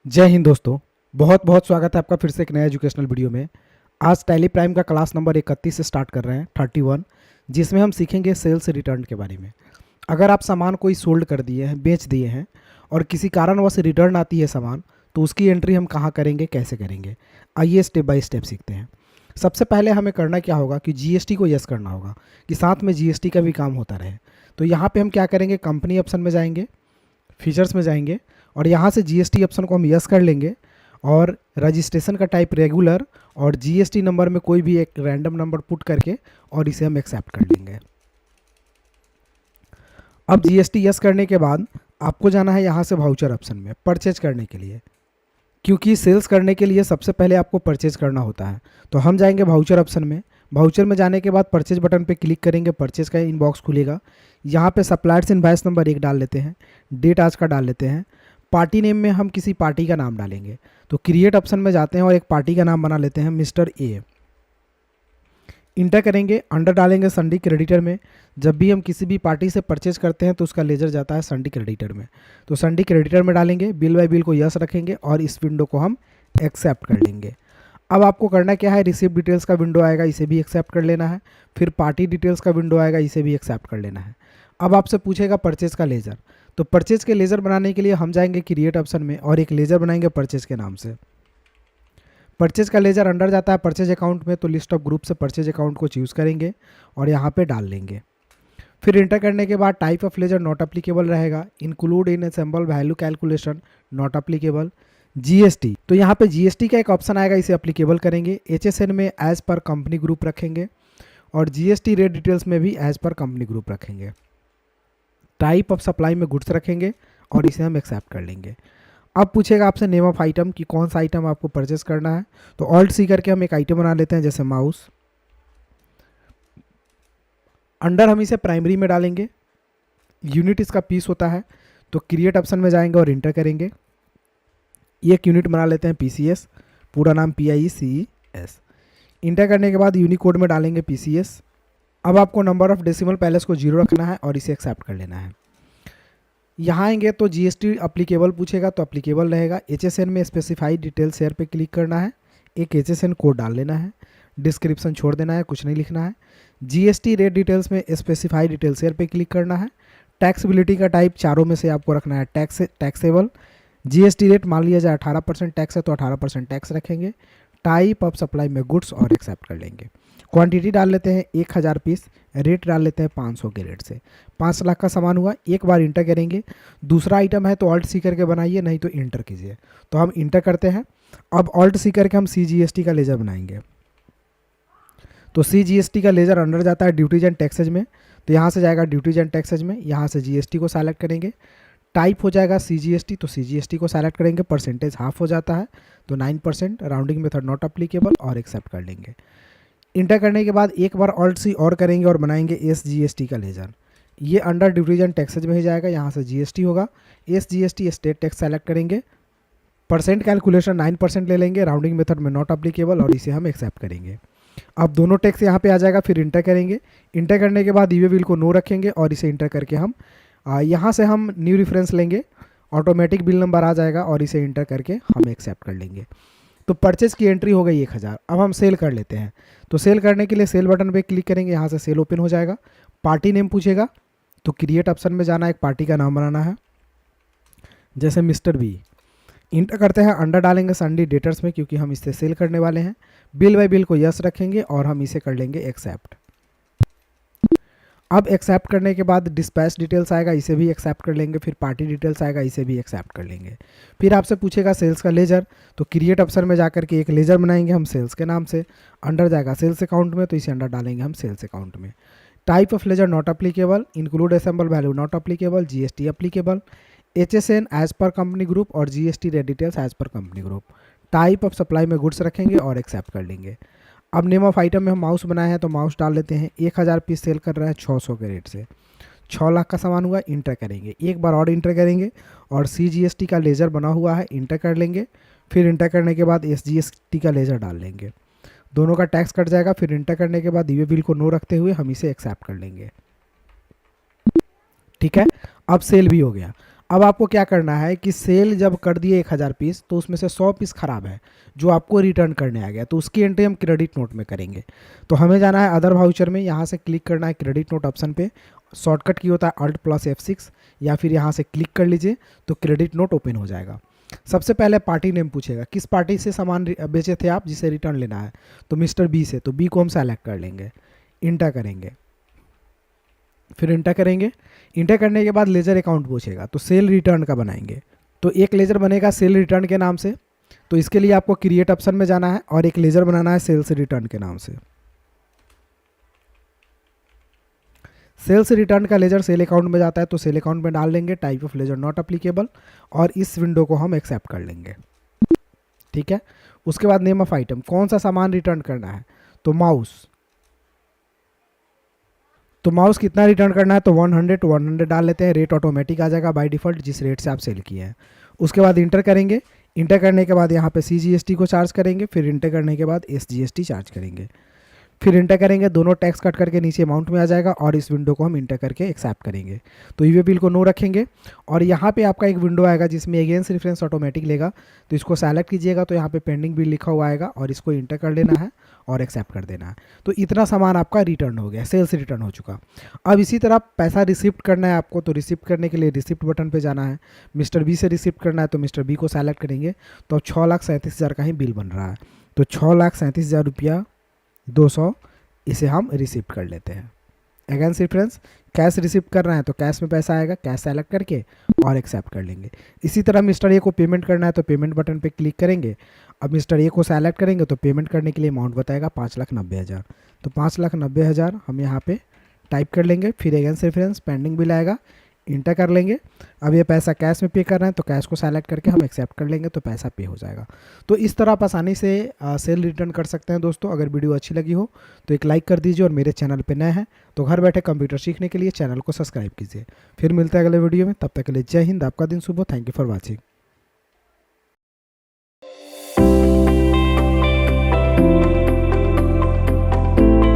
जय हिंद दोस्तों। बहुत बहुत स्वागत है आपका फिर से एक नया एजुकेशनल वीडियो में। आज टैली प्राइम का क्लास नंबर 31 से स्टार्ट कर रहे हैं 31, जिसमें हम सीखेंगे सेल्स रिटर्न के बारे में। अगर आप सामान कोई सोल्ड कर दिए हैं, बेच दिए हैं और किसी कारणवश रिटर्न आती है सामान, तो उसकी एंट्री हम कहाँ करेंगे, कैसे करेंगे, आइए स्टेप बाय स्टेप सीखते हैं। सबसे पहले हमें करना क्या होगा कि जीएसटी को यस करना होगा कि साथ में जीएसटी का भी काम होता रहे। तो यहाँ पे हम क्या करेंगे, कंपनी ऑप्शन में जाएंगे, फीचर्स में जाएंगे और यहाँ से जीएसटी ऑप्शन को हम यस कर लेंगे और रजिस्ट्रेशन का टाइप रेगुलर और जीएसटी नंबर में कोई भी एक रैंडम नंबर पुट करके और इसे हम एक्सेप्ट कर लेंगे। अब जीएसटी यस करने के बाद आपको जाना है यहाँ से वाउचर ऑप्शन में परचेज करने के लिए, क्योंकि सेल्स करने के लिए सबसे पहले आपको परचेज करना होता है। तो हम जाएंगे वाउचर ऑप्शन में। वाउचर में जाने के बाद परचेज बटन पे क्लिक करेंगे, परचेज का इनबॉक्स खुलेगा। यहाँ पे सप्लायर्स इनवॉइस नंबर 1 डाल लेते हैं, डेट आज का डाल लेते हैं, पार्टी नेम में हम किसी पार्टी का नाम डालेंगे। तो क्रिएट ऑप्शन में जाते हैं और एक पार्टी का नाम बना लेते हैं मिस्टर ए। इंटर करेंगे, अंडर डालेंगे संडी क्रेडिटर में। जब भी हम किसी भी पार्टी से परचेज करते हैं तो उसका लेजर जाता है संडी क्रेडिटर में, तो संडी क्रेडिटर में डालेंगे, बिल बाय बिल को यस रखेंगे और इस विंडो को हम एक्सेप्ट कर लेंगे। अब आपको करना क्या है, रिसिप्ट डिटेल्स का विंडो आएगा, इसे भी एक्सेप्ट कर लेना है। फिर पार्टी डिटेल्स का विंडो आएगा, इसे भी एक्सेप्ट कर लेना है। अब आपसे पूछेगा परचेज का लेजर, तो परचेज के लेजर बनाने के लिए हम जाएंगे क्रिएट ऑप्शन में और एक लेजर बनाएंगे परचेज के नाम से। परचेज का लेजर अंडर जाता है परचेज अकाउंट में, तो लिस्ट ऑफ ग्रुप से परचेज अकाउंट को चूज़ करेंगे और यहाँ पे डाल लेंगे। फिर इंटर करने के बाद type of ledger not applicable रहेगा, include in assessable value calculation not applicable. GST, तो यहाँ पे जीएसटी का एक ऑप्शन आएगा, इसे अप्लीकेबल करेंगे। एचएसएन में एज पर कंपनी ग्रुप रखेंगे और जीएसटी रेट डिटेल्स में भी एज पर कंपनी ग्रुप रखेंगे। टाइप ऑफ सप्लाई में गुड्स रखेंगे और इसे हम एक्सेप्ट कर लेंगे। अब पूछेगा आपसे नेम ऑफ आइटम कि कौन सा आइटम आपको परचेस करना है, तो ऑल्ट सी करके हम एक आइटम बना लेते हैं जैसे माउस। अंडर हम इसे प्राइमरी में डालेंगे, यूनिट इसका पीस होता है। तो क्रिएट ऑप्शन में जाएंगे और इंटर करेंगे, एक यूनिट बना लेते हैं पीसीएस, पूरा नाम PICES। इंटर करने के बाद यूनिकोड में डालेंगे PCS। अब आपको नंबर ऑफ डेसिमल पैलेस को 0 रखना है और इसे एक्सेप्ट कर लेना है। यहाँ आएंगे तो जीएसटी अप्लीकेबल पूछेगा, तो अप्लीकेबल रहेगा। एचएसएन में स्पेसिफाइड डिटेल शेयर पे क्लिक करना है, एक एचएसएन कोड डाल लेना है, डिस्क्रिप्शन छोड़ देना है, कुछ नहीं लिखना है। जीएसटी रेट डिटेल्स में स्पेसिफाइड डिटेल शेयर पे क्लिक करना है। टैक्सबिलिटी का टाइप चारों में से आपको रखना है टैक्सेबल। जीएसटी रेट मान लिया जाए 18% टैक्स है तो 18% टैक्स रखेंगे। टाइप ऑफ सप्लाई में गुड्स और एक्सेप्ट कर लेंगे। क्वांटिटी डाल लेते हैं 1000 पीस, रेट डाल लेते हैं 500 के रेट से। 5 लाख का सामान हुआ, एक बार इंटर करेंगे। दूसरा आइटम है तो ऑल्ट सी करके बनाइए, नहीं तो इंटर कीजिए। तो हम इंटर करते हैं। अब ऑल्ट सी करके हम CGST का लेजर बनाएंगे। तो CGST का लेजर अंडर जाता है ड्यूटीज एंड टैक्सेज में, तो यहाँ से जाएगा ड्यूटीज एंड टैक्सेज में, यहाँ से GST को सेलेक्ट करेंगे। टाइप हो जाएगा CGST, तो CGST को सेलेक्ट करेंगे। परसेंटेज हाफ हो जाता है तो 9%, राउंडिंग मेथड नॉट अप्लीकेबल और एक्सेप्ट कर लेंगे। इंटर करने के बाद एक बार ऑल्ट सी और करेंगे और बनाएंगे SGST का लेजर। ये अंडर ड्यूटीज एंड टैक्सेज में ही जाएगा, यहाँ से GST होगा। SGST स्टेट टैक्स सेलेक्ट करेंगे, परसेंट कैलकुलेशन 9% ले लेंगे, राउंडिंग मेथड में नॉट अप्लीकेबल और इसे हम एक्सेप्ट करेंगे। अब दोनों टैक्स यहाँ पे आ जाएगा, फिर इंटर करेंगे। इंटर करने के बाद ईवे बिल को नो रखेंगे और इसे इंटर करके हम यहाँ से हम न्यू रेफरेंस लेंगे, ऑटोमेटिक बिल नंबर आ जाएगा और इसे इंटर करके हम एक्सेप्ट कर लेंगे। तो परचेज की एंट्री हो गई 1000। अब हम सेल कर लेते हैं। तो सेल करने के लिए सेल बटन पे क्लिक करेंगे, यहाँ से सेल ओपन हो जाएगा। पार्टी नेम पूछेगा तो क्रिएट ऑप्शन में जाना है, एक पार्टी का नाम बनाना है जैसे मिस्टर बी। इंटर करते हैं, अंडर डालेंगे संडी डेटर्स में क्योंकि हम इससे सेल करने वाले हैं। बिल बाय बिल को यस रखेंगे और हम इसे कर लेंगे एक्सेप्ट। अब एक्सेप्ट करने के बाद डिस्पैच डिटेल्स आएगा, इसे भी एक्सेप्ट कर लेंगे। फिर पार्टी डिटेल्स आएगा, इसे भी एक्सेप्ट कर लेंगे। फिर आपसे पूछेगा सेल्स का लेजर, तो क्रिएट ऑप्शन में जाकर के एक लेजर बनाएंगे हम सेल्स के नाम से। अंडर जाएगा सेल्स अकाउंट में, तो इसे अंडर डालेंगे हम सेल्स अकाउंट में। Type of ledger not applicable, include assessable value not applicable, GST applicable. HSN as per company group और GST rate details as per company group. Type of supply में goods रखेंगे और accept कर लेंगे। अब name of item में हम mouse बनाए हैं तो माउस डाल लेते हैं। 1000 पीस सेल कर रहा है 600 के रेट से, 6 लाख का सामान हुआ। इंटर करेंगे, एक बार और इंटर करेंगे और CGST का लेजर बना हुआ है, इंटर कर लेंगे। फिर इंटर करने के बाद SGST का लेजर डाल लेंगे, दोनों का टैक्स कट जाएगा। फिर इंटर करने के बाद ईवे बिल को नो रखते हुए हम इसे एक्सेप्ट कर लेंगे। ठीक है, अब सेल भी हो गया। अब आपको क्या करना है कि सेल जब कर दिए 1000 पीस तो उसमें से 100 पीस खराब है जो आपको रिटर्न करने आ गया, तो उसकी एंट्री हम क्रेडिट नोट में करेंगे। तो हमें जाना है अदर वाउचर में, यहाँ से क्लिक करना है क्रेडिट नोट ऑप्शन पे, शॉर्टकट की होता है Alt+F6 या फिर यहाँ से क्लिक कर लीजिए तो क्रेडिट नोट ओपन हो जाएगा। सबसे पहले पार्टी नेम पूछेगा, किस पार्टी से सामान बेचे थे आप जिसे रिटर्न लेना है, तो मिस्टर बी से, तो बी को हम सेलेक्ट कर लेंगे, इंटर करेंगे, फिर इंटर करेंगे। इंटर करने के बाद लेजर अकाउंट पूछेगा, तो सेल रिटर्न का बनाएंगे। तो एक लेजर बनेगा सेल रिटर्न के नाम से, तो इसके लिए आपको क्रिएट ऑप्शन में जाना है और एक लेजर बनाना है सेल्स रिटर्न के नाम से। सेल्स रिटर्न का लेजर सेल अकाउंट में जाता है तो सेल अकाउंट में डाल देंगे, type of ledger not applicable, और इस विंडो को हम एक्सेप्ट कर लेंगे। ठीक है, उसके बाद नेम ऑफ आइटम, कौन सा सामान रिटर्न करना है, तो माउस, तो माउस कितना रिटर्न करना है, तो 100 तो 100 डाल लेते हैं। रेट ऑटोमेटिक आ जाएगा बाय डिफ़ॉल्ट जिस रेट से आप सेल किए हैं। उसके बाद इंटर करेंगे, इंटर करने के बाद यहाँ पे CGST को चार्ज करेंगे, फिर इंटर करने के बाद SGST चार्ज करेंगे, फिर इंटर करेंगे, दोनों टैक्स कट करके नीचे अमाउंट में आ जाएगा और इस विंडो को हम इंटर करके एक्सेप्ट करेंगे। तो ईवे बिल को नो रखेंगे और यहाँ पे आपका एक विंडो आएगा जिसमें अगेंस्ट रेफरेंस ऑटोमेटिक लेगा, तो इसको सेलेक्ट कीजिएगा, तो यहाँ पे पेंडिंग बिल लिखा हुआ आएगा और इसको इंटर कर लेना है और एक्सेप्ट कर देना है। तो इतना सामान आपका रिटर्न हो गया, सेल्स रिटर्न हो चुका। अब इसी तरह पैसा रिसिप्ट करना है आपको, तो रिसिप्ट करने के लिए रिसिप्ट बटन पे जाना है। मिस्टर बी से रिसिप्ट करना है तो मिस्टर बी को सेलेक्ट करेंगे, तो अब 6,37,000 का ही बिल बन रहा है, तो 6,37,000 रुपया 200 इसे हम रिसिप्ट कर लेते हैं। अगेंस्ट रेफरेंस कैश रिसिप्ट करना है तो कैश में पैसा आएगा, कैश सेलेक्ट करके और एक्सेप्ट कर लेंगे। इसी तरह मिस्टर ए को पेमेंट करना है तो पेमेंट बटन पे क्लिक करेंगे। अब मिस्टर ए को सेलेक्ट करेंगे तो पेमेंट करने के लिए अमाउंट बताएगा 5,90,000, तो 5,90,000 हम यहाँ पे टाइप कर लेंगे। फिर अगेंस्ट रेफरेंस पेंडिंग बिल आएगा, इंटर कर लेंगे। अब ये पैसा कैश में पे करना है तो कैश को सेलेक्ट करके हम एक्सेप्ट कर लेंगे तो पैसा पे हो जाएगा। तो इस तरह आप आसानी से सेल रिटर्न कर सकते हैं दोस्तों। अगर वीडियो अच्छी लगी हो तो एक लाइक कर दीजिए और मेरे चैनल पे नए हैं तो घर बैठे कंप्यूटर सीखने के लिए चैनल को सब्सक्राइब कीजिए। फिर मिलते हैं अगले वीडियो में, तब तक के लिए जय हिंद, आपका दिन शुभ हो। Thank you for watching.